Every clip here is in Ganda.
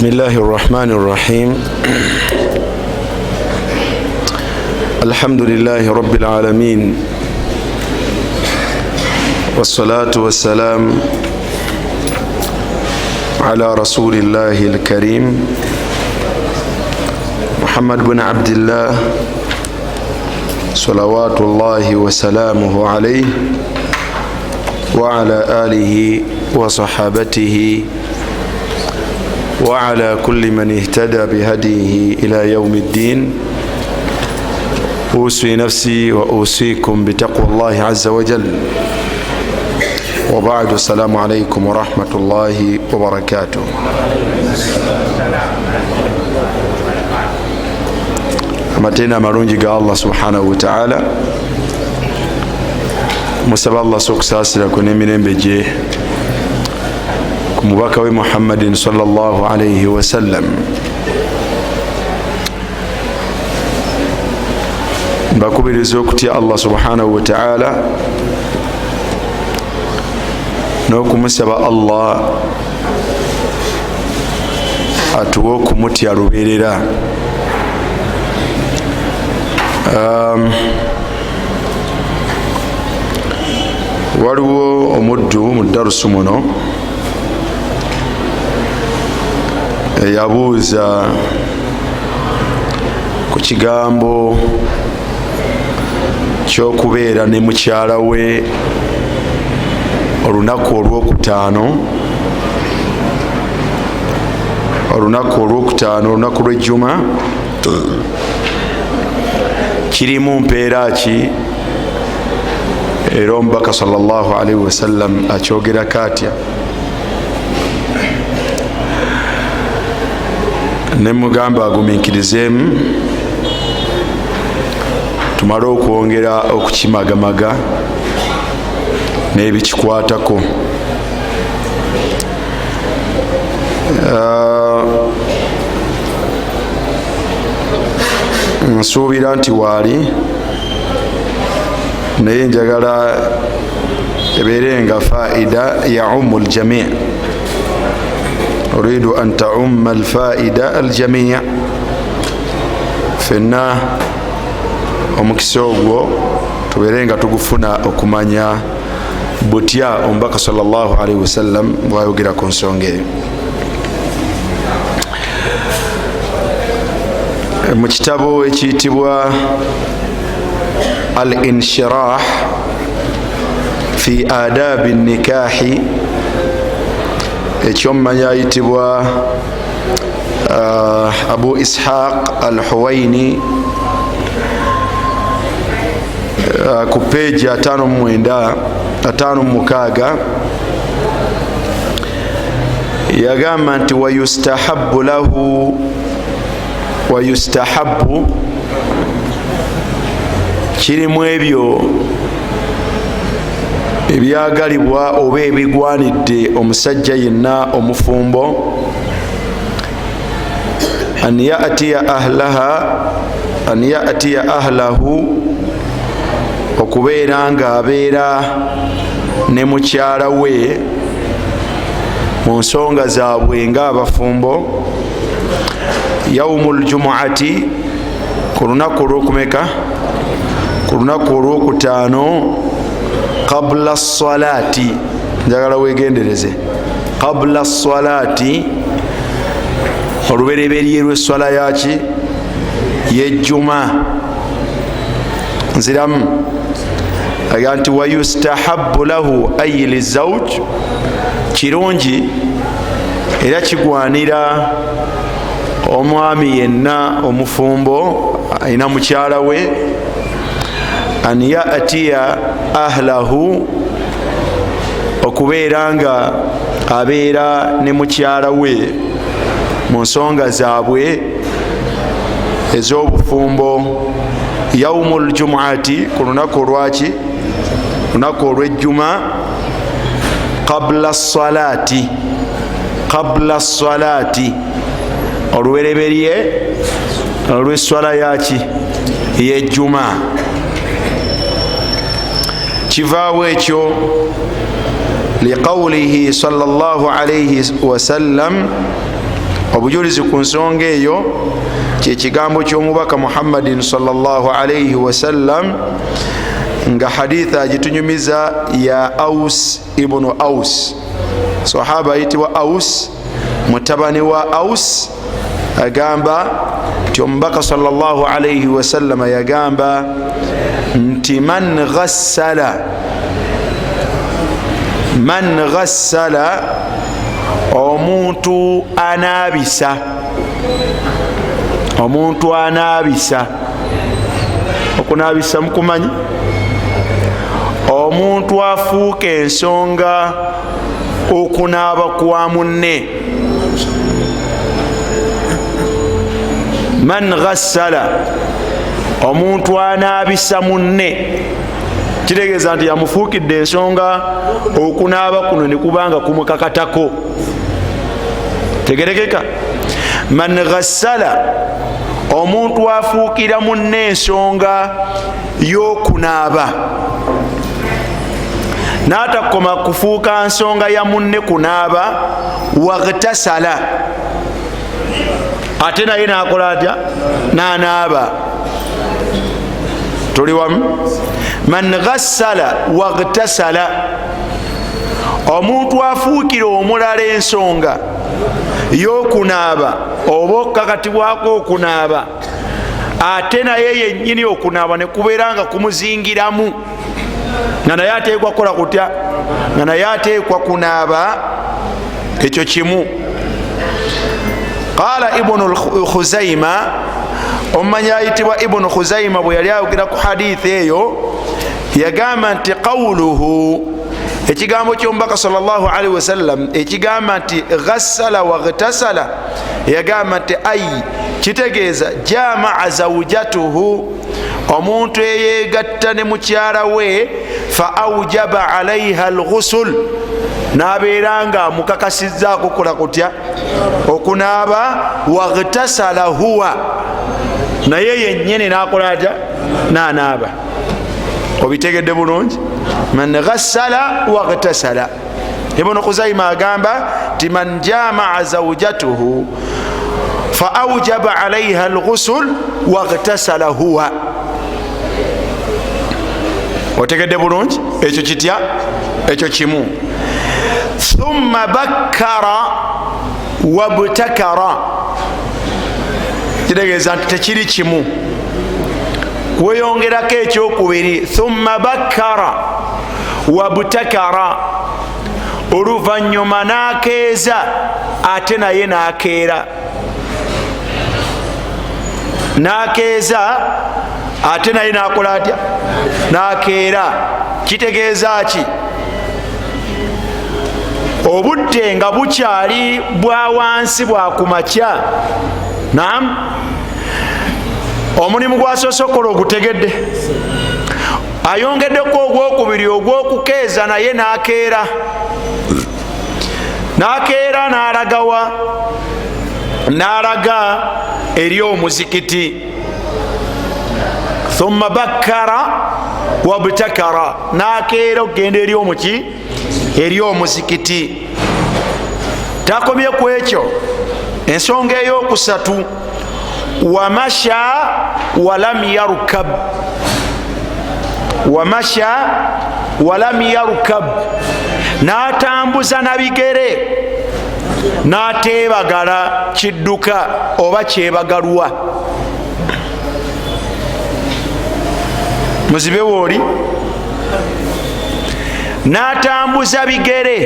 بسم الله الرحمن الرحيم. الحمد لله رب العالمين، والصلاة والسلام على رسول الله الكريم محمد بن عبد الله صلوات الله وسلامه عليه وعلى آله وصحابته وعلى كل من اهتدى بهديه إلى يوم الدين. أوصي نفسي وأوصيكم بتقوى الله عز وجل، وبعد. السلام عليكم ورحمة الله وبركاته. amatenda amalungi ga Allah subhanahu wa ta'ala, musaba Allah sokusaasira ku n'emirembe gye ku mubaka we Muhammadin sallallahu alayhi wa sallam. Mbakubiriza okutya Allah subhanahu wa ta'ala n'okumusaba Allah atuwe okumutya lubeerera. Waliwo omuddu mu darusu muno eyabuuza ku kigambo ky'okubeera ne mukyala we olunaku olwokutaano, olunaku lw'ejjuma, kirimu mpeera ki, era omubaka sallallahu alaihi wasallam akyogerako atya. Nemugamba agumiikirizeemu tumale okwongera okukimagamaga n'ebikikwatako. Nsuubira nti waali, naye njagala ebeere nga faida yaumu aljamii. Uridu an taumma alfaida aljamii. Fenna omukisa ogwo tubeere nga tugufuna okumanya butya omubaka sallallahu alaihi wasallam bwayogera ku nsonga eyo. Mu kitabo ekiyitibwa al-inshirah fi adabi nikahi, ekyomumanya ayitibwa Abu Ishaq al-Huwaini, ku peji 596 yagamba nti wayustahabu lahu, wayustahabu kirimu ebyo ebyagalibwa oba ebigwanidde omusajja yenna omufumbo, an yatiya ahlahu, okubeera nga abeera ne mukyala we mu nsonga zaabwe nga abafumbo, yaumul jumuati, ku lunaku olwokumeka, ku lunaku olwokutaano, qabla salati, njagala wegendereze, qabla salati, olubereberye lw'eswala yaki yejjuma. Nziramu aga nti wayustahabu lahu ayi lizawj, kirungi era kigwanira omwami yenna omufumbo alina mukyala we, an yatiya ahlahu, okubeera nga abeera ne mukyala we mu nsonga zaabwe ez'obufumbo, yaumul jumuati, ku lunaku olwaki, lunaku olw'ejjuma, qabla salati, qabla salati, olubereberye olw'eswala yaki yejjuma. Kivaawo ekyo liqawlihi sallallahu alayhi wasallam obujulizi ku nsonga eyo kyekigambo ky'omubaka Muhammadin sallallahu alayhi wasallam nga haditha agitunyumiza ya Aus ibn Aus, sahaba ayitibwa Aus mutabani wa Aus, agamba nti omubaka sallallahu alayhi wasallam yagamba nti man ghassala omuntu anaabisa okunaabisa mukumanyi, omuntu afuuka ensonga okunaaba kwa munne. Man ghassala, omuntu anaabisa munne, kitegeeza nti yamufuukidde ensonga okunaaba kuno ne kubanga kumukakatako. Tegerekeka. Man ghassala, omuntu afuukira munne ensonga y'okunaaba, n'atakoma kufuuka nsonga ya munne kunaaba, waghtasala, ate naye n'akola atya? N'anaaba. Tuli wamu? Man ghassala waghtasala, omuntu afuukira omulala ensonga y'okunaaba oba okukakatibwako okunaaba, ate naye yennyini okunaaba ne kubeera nga kumuzingiramu, nga naye ateekwa kukola kutya? Nga naye ateekwa kunaaba. Ekyo kimu. Qala Ibnu Khuzaima, omumanyi ayitibwa Ibnu Khuzaima bwe yali ayogera ku hadithi eyo yagamba nti qawluhu, ekigambo ky'omubaka sallallahu alaihi wasallam ekigamba nti ghassala waghtasala, yagamba nti ayi, kitegeeza jamaa zawjatuhu, omuntu eyegatta ne mukyala we, fa awjaba alaiha alghusl, n'abeera nga amukakasizzaako kola kutya? Okunaaba. Waghtasala huwa, naye yennyini n'akola atya? N'anaaba. Obitegedde bulungi? Man ghassala waghtasala. Ibnu Khuzaima agamba ti man jamaa zawjatuhu fa awjaba alaiha alghusl waghtasala huwa. Otegedde bulungi? Ekyo kitya? Ekyo kimu. Thumma bakkara wabtakara, kitegeeza nti tekiri kimu, weyongerako ekyokubiri. Thumma bakkara wabtakara, oluvanyuma n'akeeza ate naye n'akeera, n'akeeza ate naye n'akola atya? N'akeera. Kitegeeza ki? Obudde nga bukyali bwa wansi bwa kumakya, naam, omulimu gwasosokola ogutegedde, ayongeddeko ogwokubiri ogw'okukeeza naye n'akeera. N'akeera n'alagawa? N'alaga eri omuzikiti. Thumma bakkara wabtakara, n'akeera okugenda eri omuki? Eri omuzikiti. Takomye ku ekyo. Ensonga ey'okusatu, wamasha walam yarkab, wamasha walam yarkab, n'atambuza na bigere, n'ateebagala kidduka oba kyebagalwa. Muzibe wooli? N'atambuza bigere,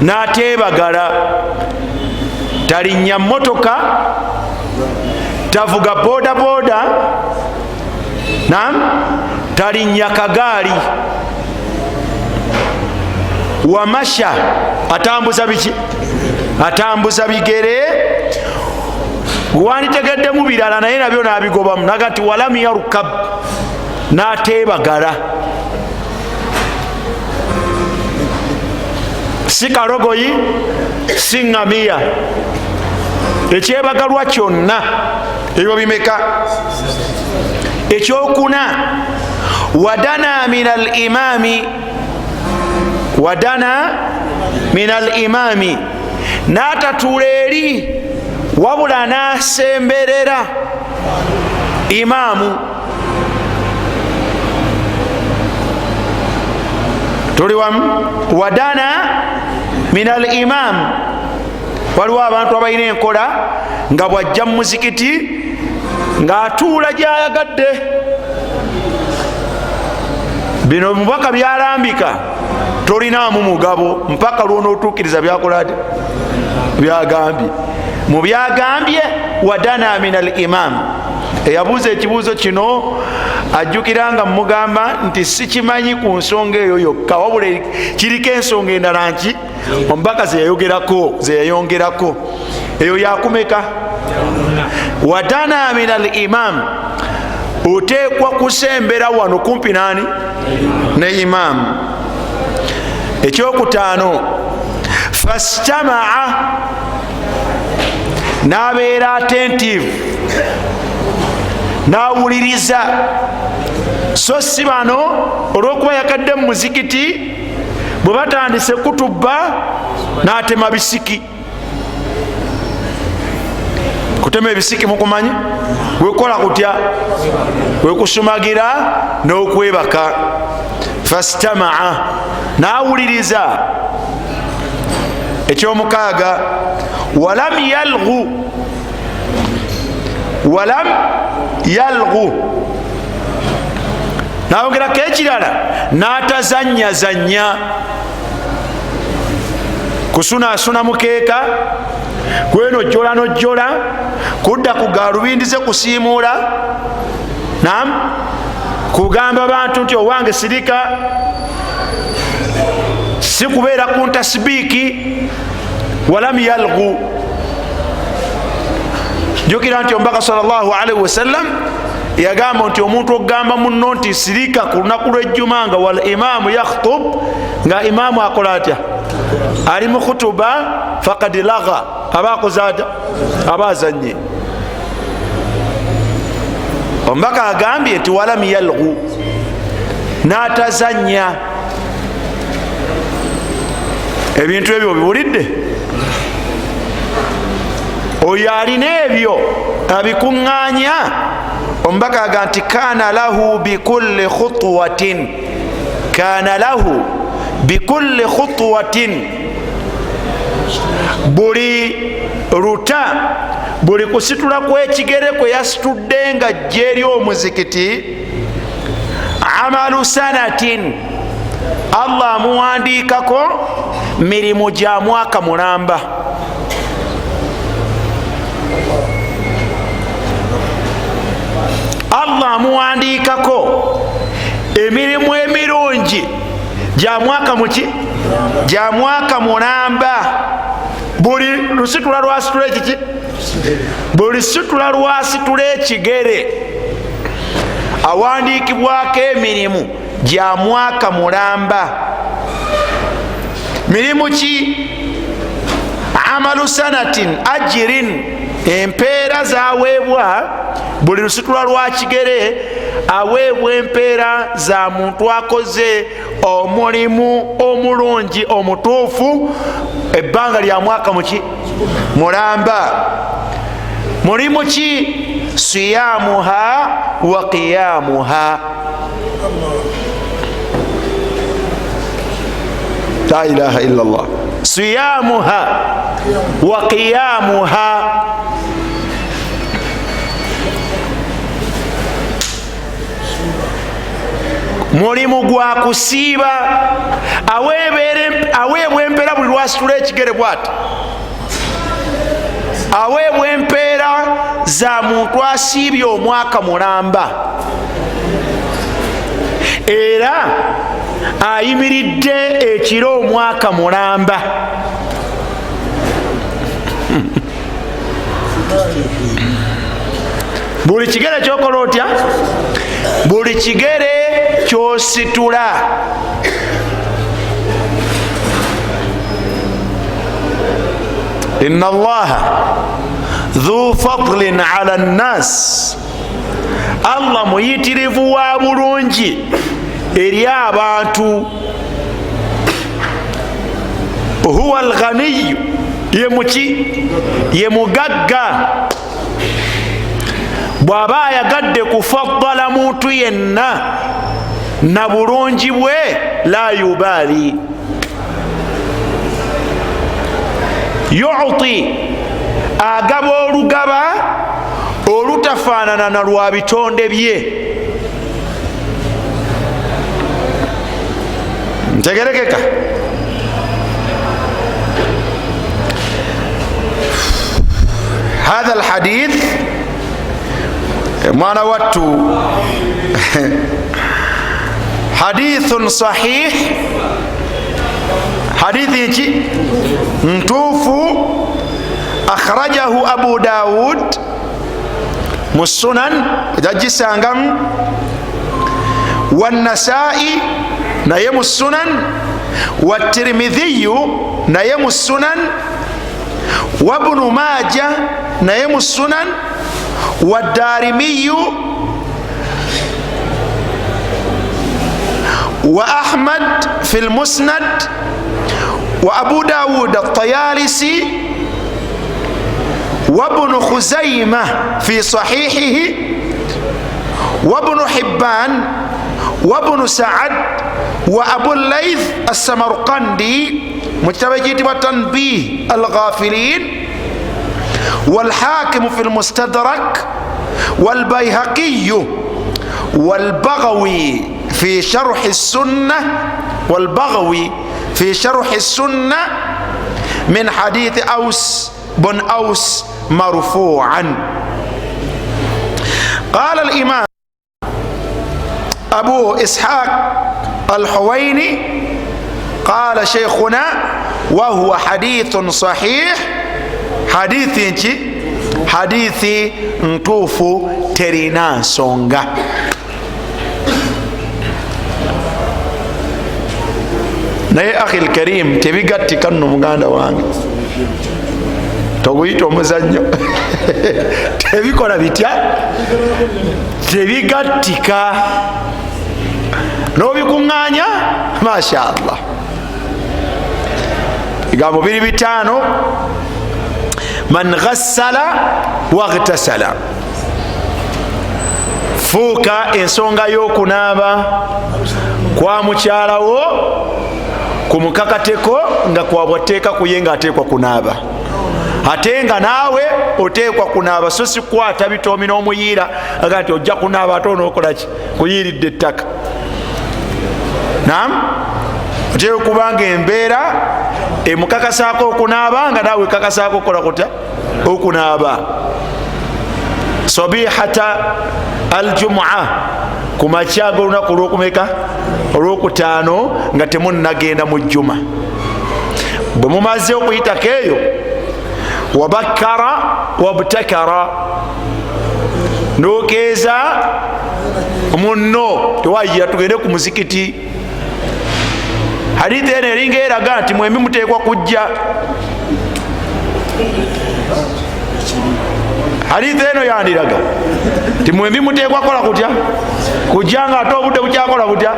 n'ateebagala, talinnya mmotoka, tavuga boda boda, naam, talinnya kagaali. Wamasha, atambuza biki? Atambuza bigere. Wanditegeddemu birala naye nabyo n'abigobamu, naga nti walam yarkab, n'ateebagala. Si karogoyi, si ngamiya, ekyebagalwa kyonna. Ebyo bimeka? Ekyokuna, wadana minal imami, wadana minal imami, n'atatuula eri wabula n'asemberera imaamu. tuli wamu? wadana min al imam, waliwo abantu abalina enkola nga bwajja mu muzikiti ng'atuula gy'ayagadde. bino mubaka byalambika, tolinaamu mugabo mpaka lwonootuukiriza byakolade byagambye. mu byagambye wadana min al imam. eyabuuza ekibuuzo kino ajjukira nga mugamba nti sikimanyi ku nsonga eyo yokka, wabula kiriko ensonga endala nki omubaka zeyayongerako. eyo yakumeka? wadana min al imam, oteekwa kusembera wano kumpi nani? ne imaamu. ekyokutaano, fastamaa, n'abeera attentive, n'awuliriza. so si bano olw'okuba yakadde mu muzikiti bwe batandise kutubba n'atema bisiki. kutema ebisiki mukumanyi wekola kutya? wekusumagira n'okwebaka. fastamaa, n'awuliriza. ekyomukaaga, walam yalghu, nawongerako ekirala, n'atazanyazanya. kusunaasuna mukeeka, kwenojjola nojjola, kudda ku galubindize kusiimuula, kugamba bantu nti owange sirika, si kubeera ku ntasbiiki. walam yalghu. jukira nti omubaka sallallahu alaihi wasallam yagamba nti omuntu okugamba munno nti sirika ku lunaku lw'ejjuma nga wal imaamu yakhtub, nga imaamu akola atya? ali mu khutuba, faqad lagha, aba akoze atya? aba azanye. omubaka agambye nti walam yalghu, n'atazanya. ebintu ebyo biwulidde? oyo alina ebyo abikuŋŋaanya. omubaka aga nti kaana lahu bikulli khutwatin, kaana lahu bikulli khutwatin, buli luta, buli kusitula kw'ekigere kwe yasitudde nga ajja eri omuzikiti, amalu sanatin, Allah amuwandiikako mirimu gya mwaka mulamba. Allah amuwandiikako emirimu emirungi gya mwaka muki? gya mwaka mulamba. buli lusitula lwasitula ekiki? buli situla lwasitula ekigere awandiikibwako emirimu gya mwaka mulamba. mirimu ki? amalu sanatin ajirin, empeera zaweebwa. buli lusitula lwa kigere aweebwa empeera za muntu akoze omulimu omulungi omutuufu ebbanga lya mwaka muki? mulamba. mulimu ki? siyamuha wa qiyamuha. la ilaha illa Allah. siyamuha wa qiyamuha. mulimu gwa kusiiba, aweebwa empeera buli lwasitula ekigere bwati, aweebwa empeera za muntu asiibye omwaka mulamba, era ayimiridde ekiro omwaka mulamba. buli kigere kyokola otya? buli kigere kyositula. inna allaha dhu fadlin ala nnas, Allah muyitirivu wa bulungi eri abantu. huwa alghaniyu ye muki ye mugagga. bw'aba ayagadde kufaddala muntu yenna na bulungi bwe la yubaali yu'ti agaba olugaba olutafaanana na lwa bitonde bye. ntegerekeka? hadha alhadith mwana wattu hadithun sahih, hadithi ki ntuufu. akhrajahu Abu Dawud mu sunan jagisangamu, wannasai naye mu sunan, wattirmidhiyu naye mu sunan, wabnu maja naye mu sunan, waddarimiyu wa ahmad fi lmusnad, wa abu dawud at-tayalisi, wabnu khuzaima fi sahihihi, wabnu hibban, wabnu sa'ad, wa abu layth as-samarqandi mu kitabo ekiyitibwa tanbih al-ghafilin, والحاكم في المستدرك، والبيهقي، والبغوي في شرح السنة، والبغوي في شرح السنة من حديث أوس بن أوس مرفوعا. قال الإمام أبو إسحاق الحويني قال شيخنا وهو حديث صحيح، hadithi nchi hadithi ntuufu terina nsonga. naye akhi lkarim tebigattika nno muganda wange, toguyita omuzannyo tebikola bitya, tebigattika nobikuŋŋaanya masha Allah. bigambo biri bitaano: man ghassala waghtasala, fuuka ensonga y'okunaaba kwa mukyalawo ku mukakateko nga kwabwateeka kuye nga ateekwa kunaaba, ate nga naawe oteekwa kunaaba, so si kukwata bitoomi n'omuyiira aga nti ojja kunaaba ate onookolaki kuyiiridde ettaka. naam, oteeka okubanga embeera emukakasaako okunaaba nga naawe ekakasaako okola kutya okunaaba. sabihata aljumua, ku makya g'olunaku olwokumeka olwokutaano nga temunnagenda mu jjuma. bwe mumaze okuyitako eyo, wabakkara wabtakara, nokeeza munno tewayira tugende ku muzikiti. hadithi eno eringa eraga nti mwembi muteekwa kujja. hadithi eno yandiraga nti mwembi muteekwa kola kutya kujja, nga ate obudde bukyakola butya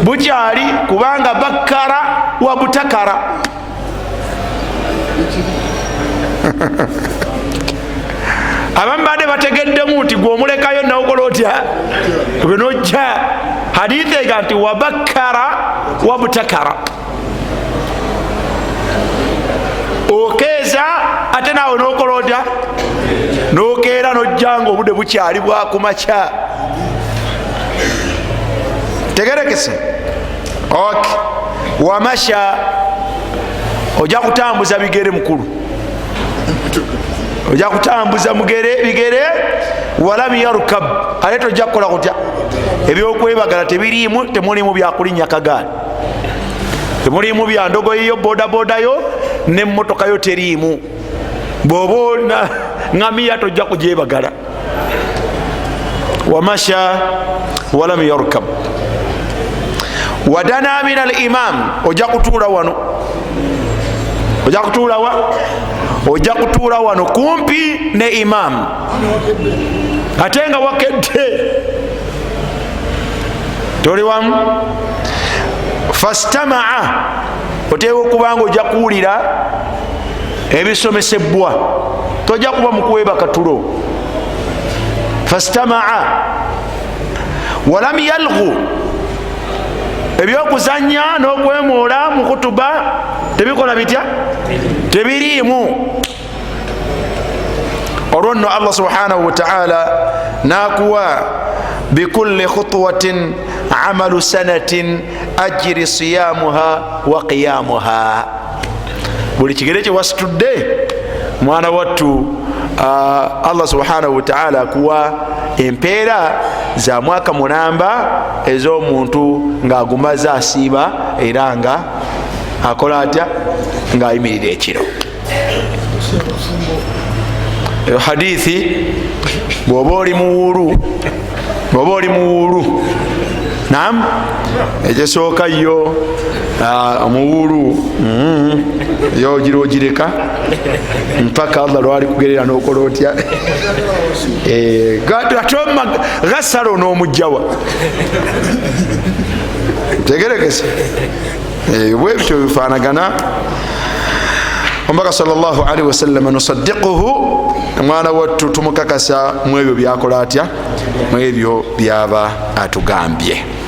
bukyali, kubanga bakkara wa butakara. abamu badde bategeddemu nti gwe omulekayo nawukola otya gwe nojja. hadithi ega nti wabakkara wabutakara, okeeza ate naawe nokola otya nokeera nojjanga obudde bukyali bwakumakya. tegerekese? ok. wamasha, ojja kutambuza bigere mukulu, ojja kutambuza bigere. walam yarkab, ate tojja kukola kutya ebyokwebagala tebiriimu, temulimu byakulinnya kagaali, temulimu bya ndogoyiyo bodabodayo nemmotokayo teriimu. bwoba ngamiya tojja kugyebagala. wamasha walam yarkab. wadana min alimam, ojja kutuula wano, ojja kutuula wa ojja kutuula wano kumpi ne imam, ate nga wakedde toli wamu. fastamaa, oteekwa okubanga ojja kuwulira ebisomesebwa tojja kuba mukuweba katulo. fastamaa walam yalghu, ebyokuzanya n'okwemoola mu kutuba tebikola bitya, tebiriimu. olwonno Allah subhanahu wa ta'ala nakuwa bikulli khutwatin amalu sanatin ajri siyamuha wa qiyamuha. buli kigere kye wasitudde mwana wattu Allah subhanahu wa ta'ala akuwa empeera za mwaka mulamba ez'omuntu ng'agumaze asiiba era nga akola atya, ng'ayimirira ekiro. hadithi bwoba oli muwulu, nam ekisooka yo omuwulu yo gira ogireka mpaka Allah lwali kugerera nokola otya, gasalo n'omugjawa tegerekese bwebityo bifaanagana. omubaka sallallahu alaihi wasallam nusaddiquhu, mwana wattu tumukakasa mu ebyo byakola atya, mu ebyo byaba atugambye.